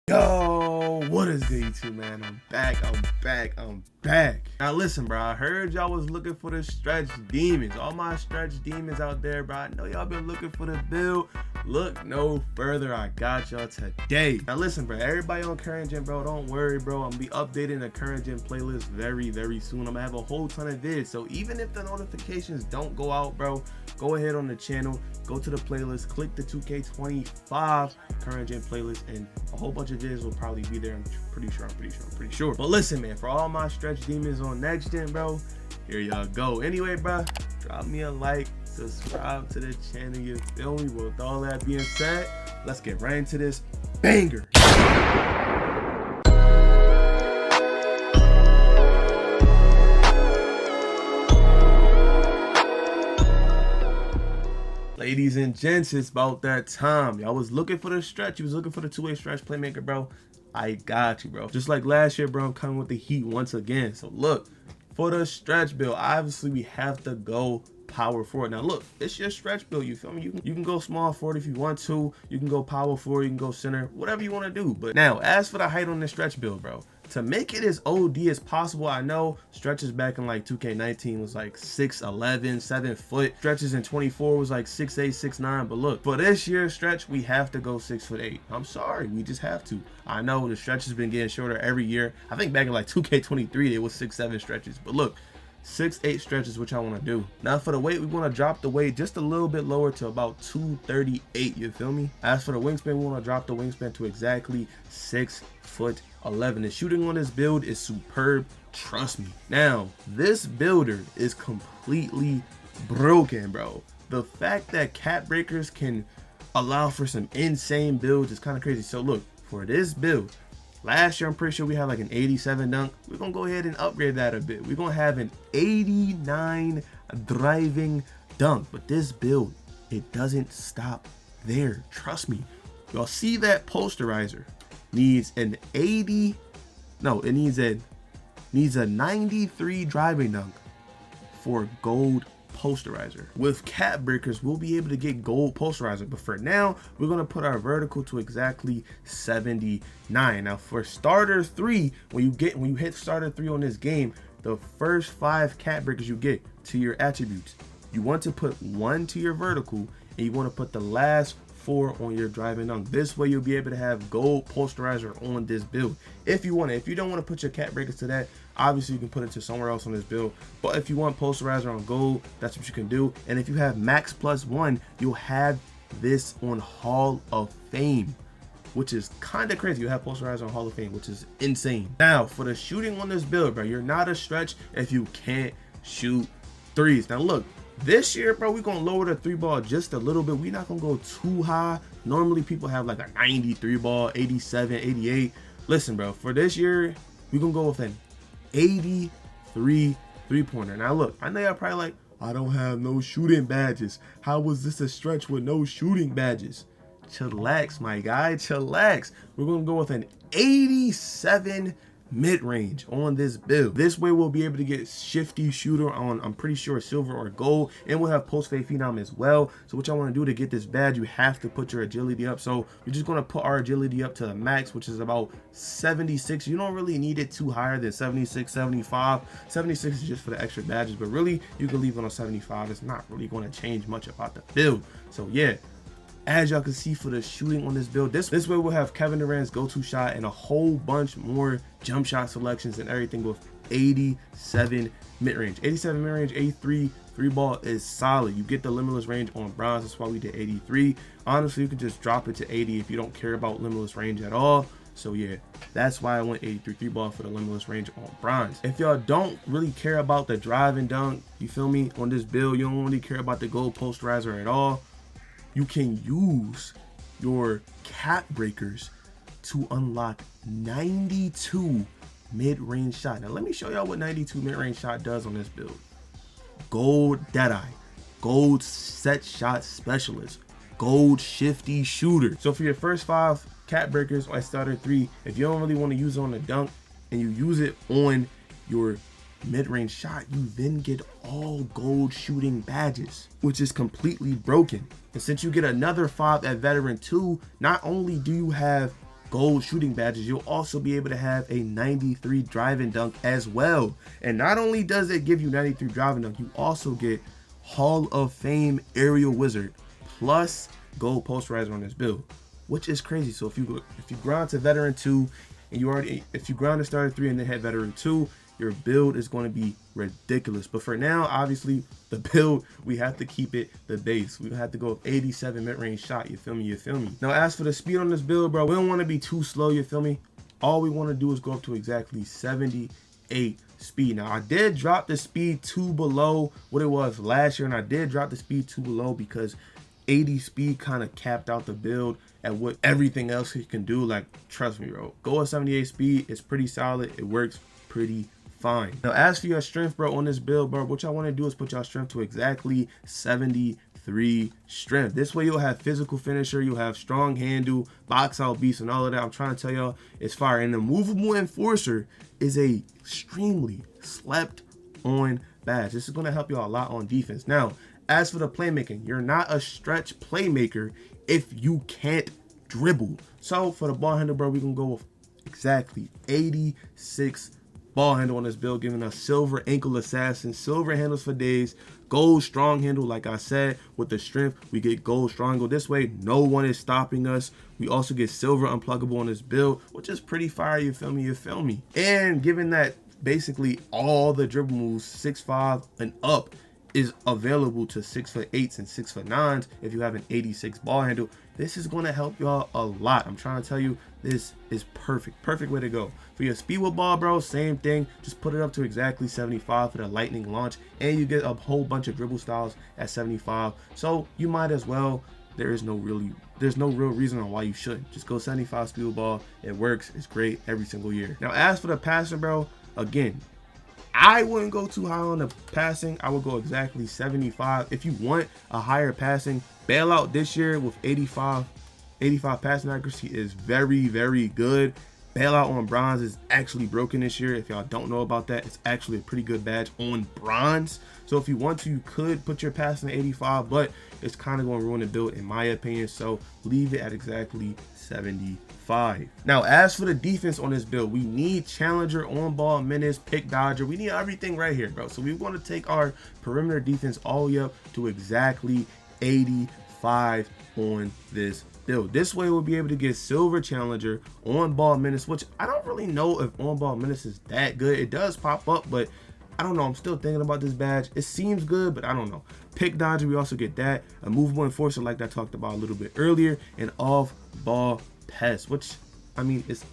Yo, what is day 2, man? I'm back. Now listen, bro, I heard y'all was looking for the stretch demons. All my stretch demons out there, bro. I know y'all been looking for the build. Look no further, I got y'all today. Now listen, bro, everybody on current gen, bro, don't worry, bro. I'm gonna be updating the current gen playlist very soon. I'm gonna have a whole ton of vids. So even if the notifications don't go out, bro, go ahead on the channel, go to the playlist, click the 2K25 current gen playlist, and a whole bunch of videos will probably be there. I'm pretty sure. But listen, man, for all my stretch demons on next gen, bro, here y'all go. Anyway, bro, drop me a like, subscribe to the channel, you feel me? With all that being said, let's get right into this banger. Ladies and gents, it's about that time. Y'all was looking for the stretch. You was looking for the two-way stretch playmaker, bro. I got you, bro. Just like last year, bro, I'm coming with the heat once again. So look, for the stretch build, obviously we have to go power forward. Now look, it's your stretch build, you feel me? You can go small forward if you want to. You can go power forward, you can go center, whatever you want to do. But now, as for the height on the stretch build, bro, to make it as OD as possible, I know stretches back in like 2K19 was like 6'11", 7 foot. Stretches in 24 was like 6'8", 6'9". But look, for this year's stretch, we have to go 6'8". I'm sorry, we just have to. I know the stretch has been getting shorter every year. I think back in like 2K23, it was 6'7" stretches. But look, 6'8" stretches, which I want to do. Now for the weight, we want to drop the weight just a little bit lower to about 238, you feel me? As for the wingspan, we want to drop the wingspan to exactly 6'11". The shooting on this build is superb, trust me. Now this builder is completely broken, bro. The fact that cap breakers can allow for some insane builds is kind of crazy. So look, for this build, last year I'm pretty sure we had like an 87 dunk. We're gonna go ahead and upgrade that a bit. We're gonna have an 89 driving dunk. But this build, it doesn't stop there, trust me. Y'all see that posterizer needs an 93 driving dunk for gold posterizer. With cap breakers, we'll be able to get gold posterizer, but for now we're going to put our vertical to exactly 79. Now for starter 3, when you hit starter 3 on this game, the first 5 cap breakers you get to your attributes, you want to put 1 to your vertical and you want to put the last 4 on your driving dunk. This way you'll be able to have gold posterizer on this build if you want it. If you don't want to put your cap breakers to that, obviously you can put it to somewhere else on this build. But if you want posterizer on gold, that's what you can do. And if you have max +1, you'll have this on Hall of Fame, which is kind of crazy. You have posterizer on Hall of Fame, which is insane. Now for the shooting on this build, bro, you're not a stretch if you can't shoot threes. Now look, this year, bro, we're gonna lower the 3-ball just a little bit. We're not gonna go too high. Normally people have like a 93 ball, 87, 88. Listen, bro, for this year, we're gonna go with an 83 3-pointer. Now look, I know y'all probably like, I don't have no shooting badges. How was this a stretch with no shooting badges? Chillax, my guy, chillax. We're gonna go with an 87 mid-range on this build. This way we'll be able to get shifty shooter on, I'm pretty sure, silver or gold, and we'll have post-fade phenom as well. So what y'all want to do to get this badge, you have to put your agility up. So we're just going to put our agility up to the max, which is about 76. You don't really need it too higher than 76, 75. 76 is just for the extra badges, but really you can leave it on 75. It's not really going to change much about the build. So yeah, as y'all can see, for the shooting on this build, this way we'll have Kevin Durant's go-to shot and a whole bunch more jump shot selections and everything with 87 mid-range. 87 mid-range, 83 3-ball is solid. You get the limitless range on bronze. That's why we did 83. Honestly, you can just drop it to 80 if you don't care about limitless range at all. So yeah, that's why I went 83 3-ball for the limitless range on bronze. If y'all don't really care about the drive and dunk, you feel me, on this build, you don't really care about the gold posterizer at all, you can use your cap breakers to unlock 92 mid-range shot. Now let me show y'all what 92 mid-range shot does on this build. Gold Deadeye, gold set shot specialist, gold shifty shooter. So for your first 5 cap breakers or starter 3, if you don't really want to use it on the dunk and you use it on your mid-range shot, you then get all gold shooting badges, which is completely broken. And since you get another 5 at veteran 2, not only do you have gold shooting badges, you'll also be able to have a 93 drive and dunk as well. And not only does it give you 93 drive and dunk, you also get Hall of Fame aerial wizard plus gold posterizer on this build, which is crazy. So if you grind to veteran 2 and if you grind to starter 3 and then hit veteran 2, your build is going to be ridiculous. But for now, obviously, the build, we have to keep it the base. We have to go with 87 mid-range shot, you feel me, you feel me. Now, as for the speed on this build, bro, we don't want to be too slow, you feel me. All we want to do is go up to exactly 78 speed. Now, I did drop the speed 2 below what it was last year, and I did drop the speed 2 below because 80 speed kind of capped out the build at what everything else you can do. Like, trust me, bro, go at 78 speed. It's pretty solid. It works pretty fine. Now, as for your strength, bro, on this build, bro, what y'all want to do is put your strength to exactly 73 strength. This way you'll have physical finisher, you'll have strong handle, box out beast, and all of that. I'm trying to tell y'all, it's fire. And the movable enforcer is a extremely slept on badge. This is going to help y'all a lot on defense. Now, as for the playmaking, you're not a stretch playmaker if you can't dribble. So for the ball handle, bro, we're gonna go with exactly 86 ball handle on this build, giving us silver ankle assassin, silver handles for days, gold strong handle. Like I said, with the strength, we get gold strong handle. This way, no one is stopping us. We also get silver unpluggable on this build, which is pretty fire, you feel me, you feel me. And given that basically all the dribble moves 6'5" and up is available to 6'8" and 6'9" if you have an 86 ball handle, this is going to help y'all a lot. I'm trying to tell you, this is perfect way to go. For your speed with ball, bro, same thing, just put it up to exactly 75 for the lightning launch, and you get a whole bunch of dribble styles at 75, so you might as well. There's no real reason on why you shouldn't. Just go 75 speed with ball. It works. It's great every single year. Now, as for the passing, bro, again, I wouldn't go too high on the passing. I would go exactly 75. If you want a higher passing, bailout this year with 85 passing accuracy is very good. Bailout on bronze is actually broken this year. If y'all don't know about that, it's actually a pretty good badge on bronze. So if you want to, you could put your passing at 85, but it's kind of going to ruin the build in my opinion. So leave it at exactly 75. Now, as for the defense on this build, we need challenger, on ball, menace, pick dodger. We need everything right here, bro. So we want to take our perimeter defense all the way up to exactly 85 on this build. This way we'll be able to get silver challenger, on ball menace, which I don't really know if on ball menace is that good. It does pop up, but I don't know. I'm still thinking about this badge. It seems good, but I don't know. Pick dodger, we also get that. A movable enforcer, like I talked about a little bit earlier, and off ball pest, which I mean, it's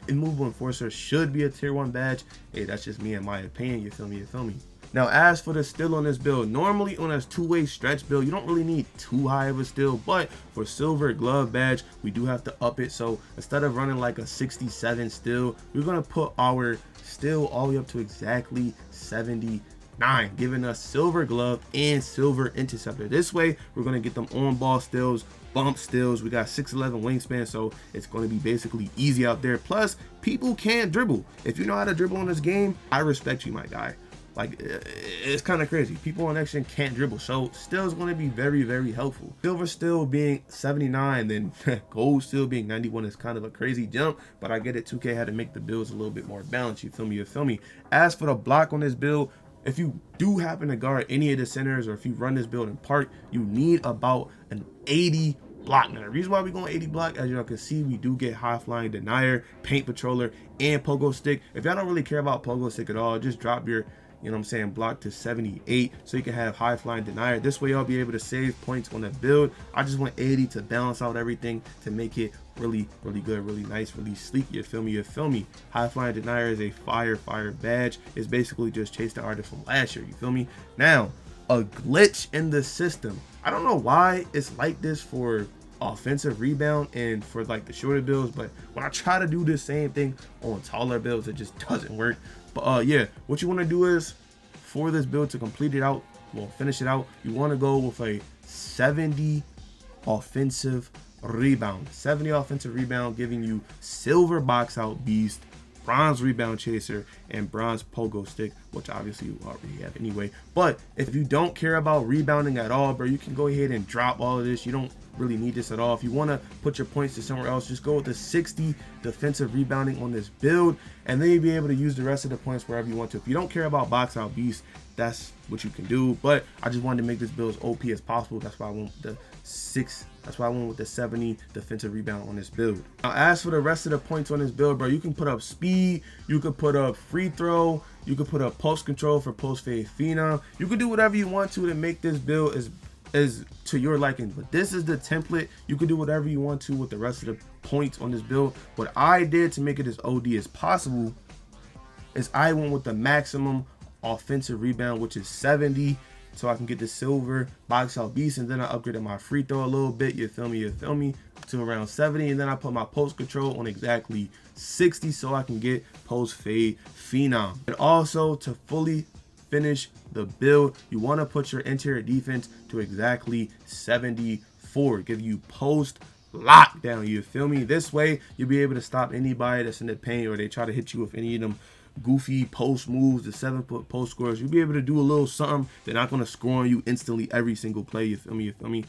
immovable enforcer should be a tier 1 badge. Hey, that's just me in my opinion, you feel me, you feel me. Now, as for the steal on this build, normally on a two-way stretch build, you don't really need too high of a steal, but for silver glove badge, we do have to up it. So instead of running like a 67 steal, we're gonna put our steal all the way up to exactly 79, giving us silver glove and silver interceptor. This way, we're gonna get them on-ball steals, bump steals. We got 6'11" wingspan, so it's going to be basically easy out there. Plus, people can't dribble. If you know how to dribble in this game, I respect you, my guy. Like, it's kind of crazy. People on next gen can't dribble, so still is going to be very helpful. Silver still being 79, then gold still being 91 is kind of a crazy jump, but I get it. 2K had to make the builds a little bit more balanced, you feel me, you feel me. As for the block on this build, if you do happen to guard any of the centers, or if you run this build in park, you need about an 80 block. Now, the reason why we're going 80 block, as y'all can see, we do get high flying denier, paint patroller, and pogo stick. If y'all don't really care about pogo stick at all, just drop your, you know what I'm saying, block to 78 so you can have high flying denier. This way y'all be able to save points on the build. I just want 80 to balance out everything, to make it really good, really nice, really sleek, you feel me, you feel me. High flying denier is a fire badge. It's basically just chase the artist from last year, you feel me. Now, a glitch in the system, I don't know why it's like this for offensive rebound and for like the shorter builds, but when I try to do the same thing on taller builds, it just doesn't work. But yeah, what you want to do is, for this build to complete it out, well, finish it out, you want to go with a 70 offensive rebound. 70 offensive rebound, giving you silver box out beast, bronze rebound chaser, and bronze pogo stick, which obviously you already have anyway. But if you don't care about rebounding at all, bro, you can go ahead and drop all of this. You don't really need this at all. If you want to put your points to somewhere else, just go with the 60 defensive rebounding on this build, and then you'll be able to use the rest of the points wherever you want to. If you don't care about box out beast, that's what you can do, but I just wanted to make this build as OP as possible. That's why I went with the 70 defensive rebound on this build. Now, as for the rest of the points on this build, bro, you can put up speed, you could put up free throw, you could put up post control for post fade phenom. You can do whatever you want to make this build as to your liking, but this is the template. You can do whatever you want to with the rest of the points on this build. What I did to make it as OD as possible is I went with the maximum offensive rebound, which is 70, so I can get the silver box out beast, and then I upgraded my free throw a little bit, you feel me, to around 70, and then I put my post control on exactly 60 so I can get post fade phenom. And also, to fully finish the build, you want to put your interior defense to exactly 74, give you post lockdown, you feel me. This way you'll be able to stop anybody that's in the paint, or they try to hit you with any of them goofy post moves, the 7-foot post scores. You'll be able to do a little something. They're not going to score on you instantly every single play, you feel me.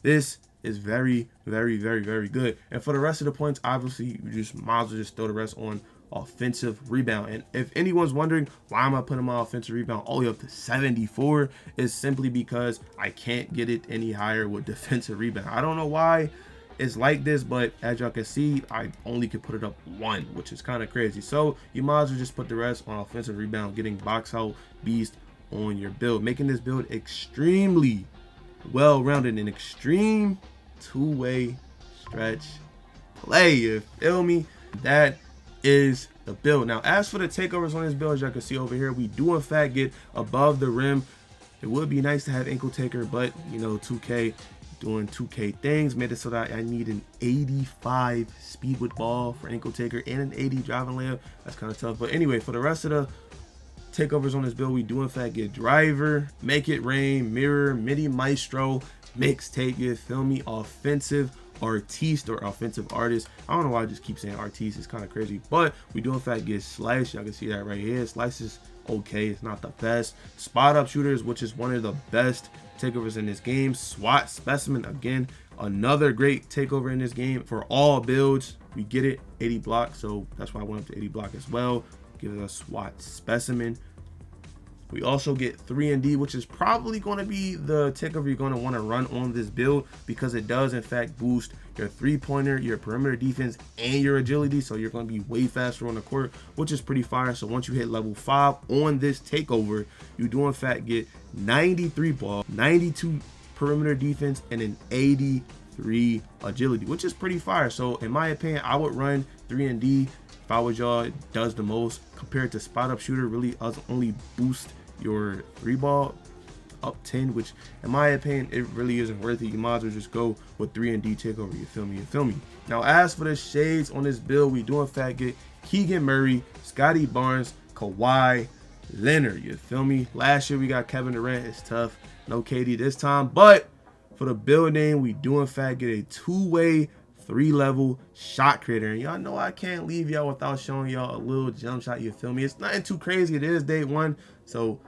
This is very, very, very, very good. And for the rest of the points, obviously you just might as well just throw the rest on offensive rebound. And if anyone's wondering why am I putting my offensive rebound all the way up to 74, is simply because I can't get it any higher with defensive rebound. I don't know why it's like this, but as y'all can see, I only could put it up 1, which is kind of crazy. So you might as well just put the rest on offensive rebound, getting box out beast on your build, making this build extremely well-rounded and extreme two-way stretch play, you feel me. That is the build. Now, as for the takeovers on this build, as y'all can see over here, we do in fact get above the rim. It would be nice to have ankle taker, but you know, 2K doing 2K things made it so that I need an 85 speed with ball for ankle taker and an 80 driving layup. That's kind of tough. But anyway, for the rest of the takeovers on this build, we do in fact get driver, make it rain, mirror, midi maestro, mixtape, you feel me, offensive artiste or offensive artist. I don't know why I just keep saying artiste, it's kind of crazy, but we do in fact get slice. Y'all can see that right here. Slice is okay, it's not the best. Spot up shooters, which is one of the best takeovers in this game. SWAT specimen, again, another great takeover in this game. For all builds, we get it 80 block, so that's why I went up to 80 block as well. Gives us SWAT specimen. We also get 3&D, which is probably going to be the takeover you're going to want to run on this build, because it does in fact boost your three-pointer, your perimeter defense, and your agility. So you're going to be way faster on the court, which is pretty fire. So once you hit level 5 on this takeover, you do in fact get 93 ball, 92 perimeter defense, and an 83 agility, which is pretty fire. So in my opinion, I would run 3&D if I was y'all. It does the most compared to spot up shooter. Really does only boost your 3-ball up 10, which in my opinion it really isn't worth it. You might as well just go with 3&D takeover, you feel me. Now, as for the shades on this build, we do in fact get Keegan Murray, Scotty Barnes, Kawhi Leonard, you feel me. Last year we got Kevin Durant. It's tough, no KD this time, but for the build name, we do in fact get a 2-way 3-level shot creator. And y'all know I can't leave y'all without showing y'all a little jump shot, you feel me. It's nothing too crazy, it is day 1, so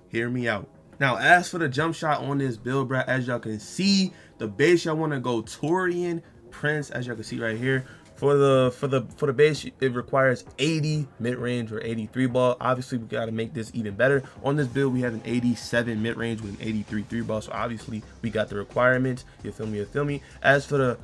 hear me out. Now, as for the jump shot on this build, bro, as y'all can see, the base y'all want to go Torian Prince, as y'all can see right here. For the base, it requires 80 mid-range or 83 ball. Obviously, we got to make this even better. On this build, we have an 87 mid-range with an 83 3-ball. So obviously, we got the requirements. You feel me? As for the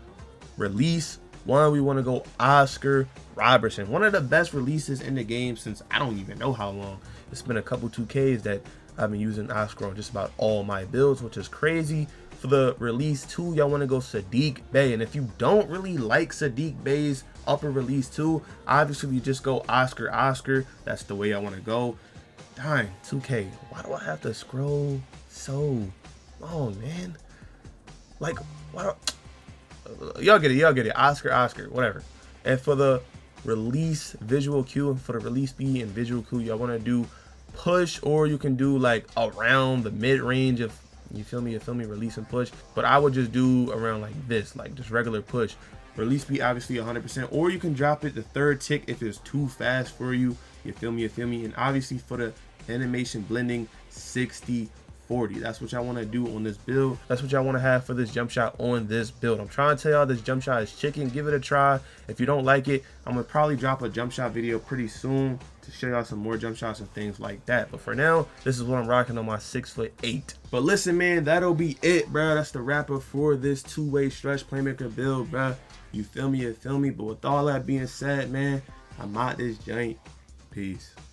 release, we want to go Oscar Robertson. One of the best releases in the game since I don't even know how long. It's been a couple 2Ks that I've been using Oscar on just about all my builds, which is crazy. For the release 2, y'all want to go Sadiq Bey. And if you don't really like Sadiq Bey's upper release 2, obviously you just go Oscar. That's the way I want to go. Dang, 2K, why do I have to scroll so long, man? Like, why do y'all get it, Oscar, whatever. And for the release visual cue, and for the release speed and visual cue, y'all want to do push, or you can do like around the mid-range of, you feel me, release and push. But I would just do around like this, like just regular push. Release speed obviously 100%, or you can drop it the 3rd tick if it's too fast for you. You feel me. And obviously for the animation blending, 64. 40. That's what y'all want to do on this build. That's what y'all want to have for this jump shot on this build. I'm trying to tell y'all this jump shot is chicken. Give it a try. If you don't like it, I'm gonna probably drop a jump shot video pretty soon to show y'all some more jump shots and things like that. But for now, this is what I'm rocking on my 6'8". But listen, man, that'll be it, bro. That's the wrap up for this two-way stretch playmaker build, bro. You feel me? You feel me? But with all that being said, man, I'm out this joint. Peace.